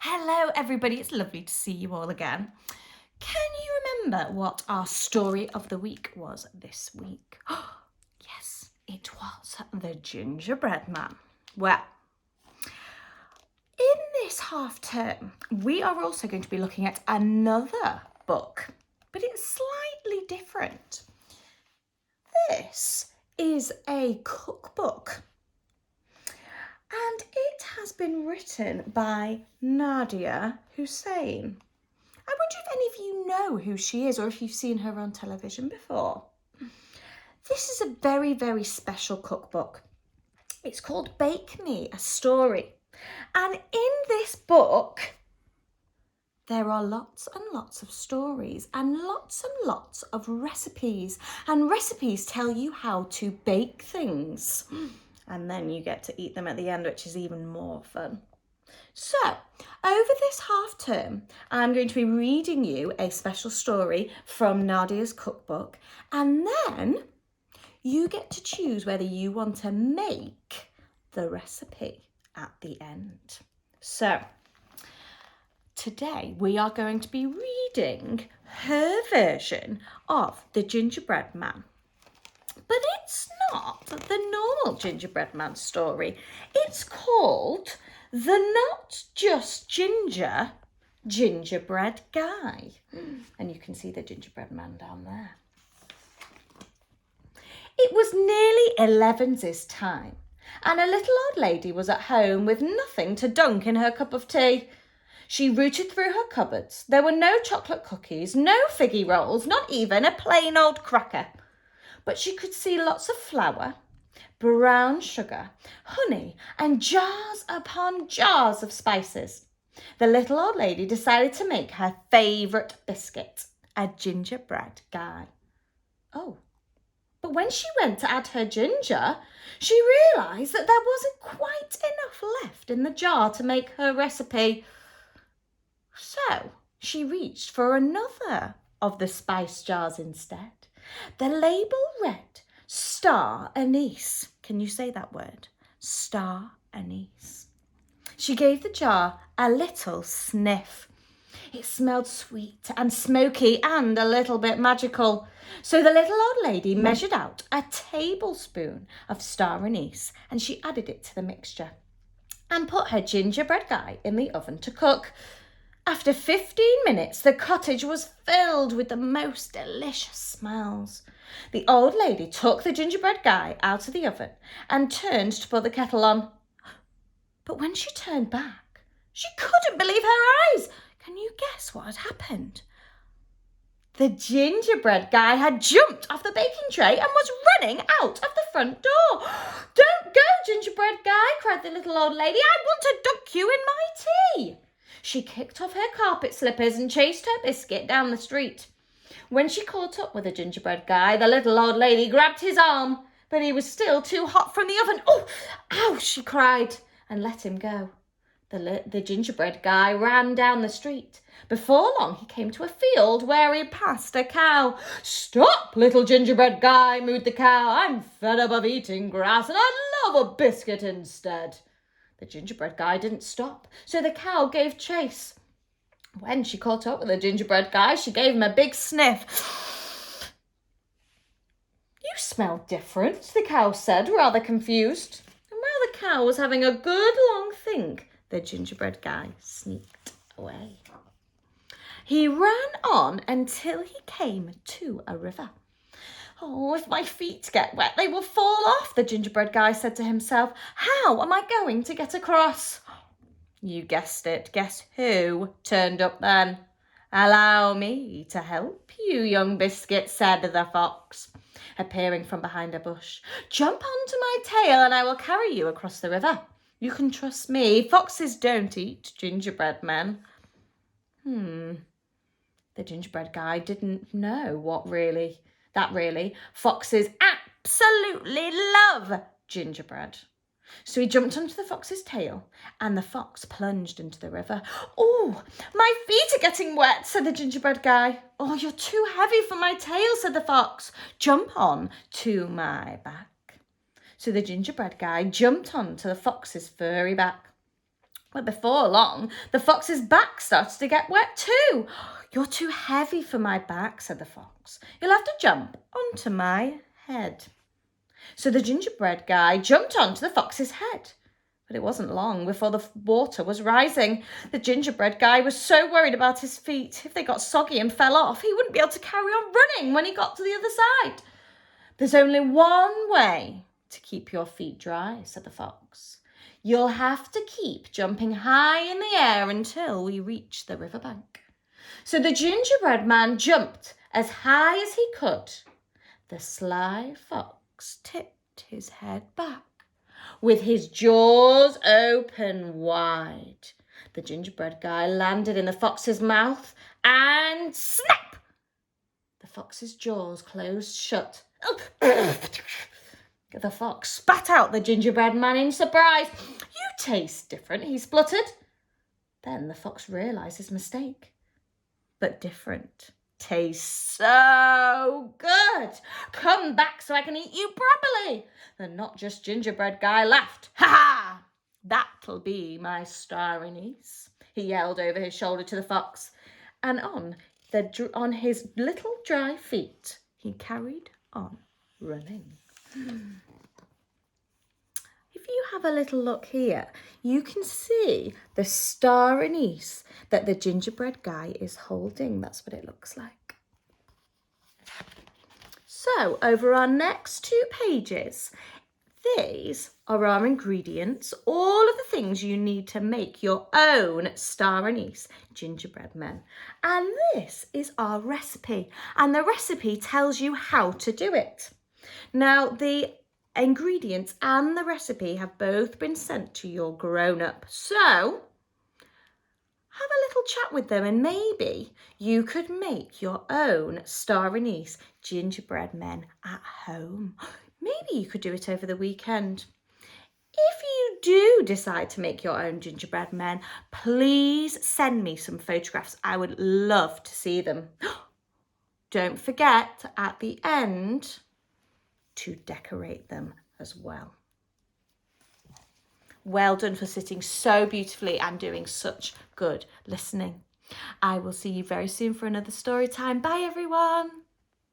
Hello everybody, it's lovely to see you all again. Can you remember what our story of the week was this week? Yes, it was the Gingerbread Man. Well, in this half term, we are also going to be looking at another book, but it's slightly different. This is a cookbook. And it has been written by Nadia Hussain. I wonder if any of you know who she is or if you've seen her on television before. This is a very, very special cookbook. It's called Bake Me a Story. And in this book, there are lots and lots of stories and lots of recipes. And recipes tell you how to bake things. And then you get to eat them at the end, which is even more fun. So, over this half term, I'm going to be reading you a special story from Nadia's cookbook, and then you get to choose whether you want to make the recipe at the end. So, today we are going to be reading her version of The Gingerbread Man. But it's not the normal Gingerbread Man story. It's called The Not Just Ginger Gingerbread Guy. And you can see the Gingerbread Man down there. It was nearly 11's time, and a little old lady was at home with nothing to dunk in her cup of tea. She rooted through her cupboards. There were no chocolate cookies, no figgy rolls, not even a plain old cracker. But she could see lots of flour, brown sugar, honey, and jars upon jars of spices. The little old lady decided to make her favourite biscuit, a gingerbread guy. Oh, but when she went to add her ginger, she realised that there wasn't quite enough left in the jar to make her recipe. So she reached for another of the spice jars instead. The label read Star Anise. Can you say that word? Star Anise. She gave the jar a little sniff. It smelled sweet and smoky and a little bit magical. So the little old lady measured out a tablespoon of star anise and she added it to the mixture and put her gingerbread guy in the oven to cook. After 15 minutes, the cottage was filled with the most delicious smells. The old lady took the gingerbread guy out of the oven and turned to put the kettle on. But when she turned back, she couldn't believe her eyes. Can you guess what had happened? The gingerbread guy had jumped off the baking tray and was running out of the front door. "Don't go, gingerbread guy," cried the little old lady. "I want to dunk you in my tea." She kicked off her carpet slippers and chased her biscuit down the street. When she caught up with the gingerbread guy, the little old lady grabbed his arm, but he was still too hot from the oven. "Oh, ow," she cried, and let him go. The gingerbread guy ran down the street. Before long, he came to a field where he passed a cow. "Stop, little gingerbread guy," mooed the cow. "I'm fed up of eating grass and I'd love a biscuit instead." The gingerbread guy didn't stop, so the cow gave chase. When she caught up with the gingerbread guy, she gave him a big sniff. "You smell different," the cow said, rather confused. And while the cow was having a good long think, the gingerbread guy sneaked away. He ran on until he came to a river. "Oh, if my feet get wet, they will fall off," the gingerbread guy said to himself. "How am I going to get across?" You guessed it. Guess who turned up then? "Allow me to help you, young biscuit," said the fox, appearing from behind a bush. "Jump onto my tail and I will carry you across the river. You can trust me. Foxes don't eat gingerbread men." The gingerbread guy didn't know that really foxes absolutely love gingerbread. So he jumped onto the fox's tail and the fox plunged into the river. "Oh, my feet are getting wet," said the gingerbread guy. "Oh, you're too heavy for my tail," said the fox. "Jump on to my back." So the gingerbread guy jumped onto the fox's furry back. But before long, the fox's back started to get wet too. "You're too heavy for my back," said the fox. "You'll have to jump onto my head." So the gingerbread guy jumped onto the fox's head. But it wasn't long before the water was rising. The gingerbread guy was so worried about his feet. If they got soggy and fell off, he wouldn't be able to carry on running when he got to the other side. "There's only one way to keep your feet dry," said the fox. "You'll have to keep jumping high in the air until we reach the riverbank." So the gingerbread man jumped as high as he could. The sly fox tipped his head back with his jaws open wide. The gingerbread guy landed in the fox's mouth and snap! The fox's jaws closed shut. The fox spat out the gingerbread man in surprise. "You taste different," he spluttered. Then the fox realised his mistake. "But different tastes so good. Come back so I can eat you properly." The not just gingerbread guy laughed. "Ha ha! That'll be my starry niece," he yelled over his shoulder to the fox. And on his little dry feet, he carried on running. If you have a little look here, you can see the star anise that the gingerbread guy is holding. That's what it looks like. So over our next 2 pages, these are our ingredients, all of the things you need to make your own star anise gingerbread men. And this is our recipe, and the recipe tells you how to do it. Now, the ingredients and the recipe have both been sent to your grown-up, so have a little chat with them and maybe you could make your own star anise gingerbread men at home. Maybe you could do it over the weekend. If you do decide to make your own gingerbread men, please send me some photographs. I would love to see them. Don't forget at the end to decorate them as well. Well done for sitting so beautifully and doing such good listening. I will see you very soon for another story time. Bye everyone.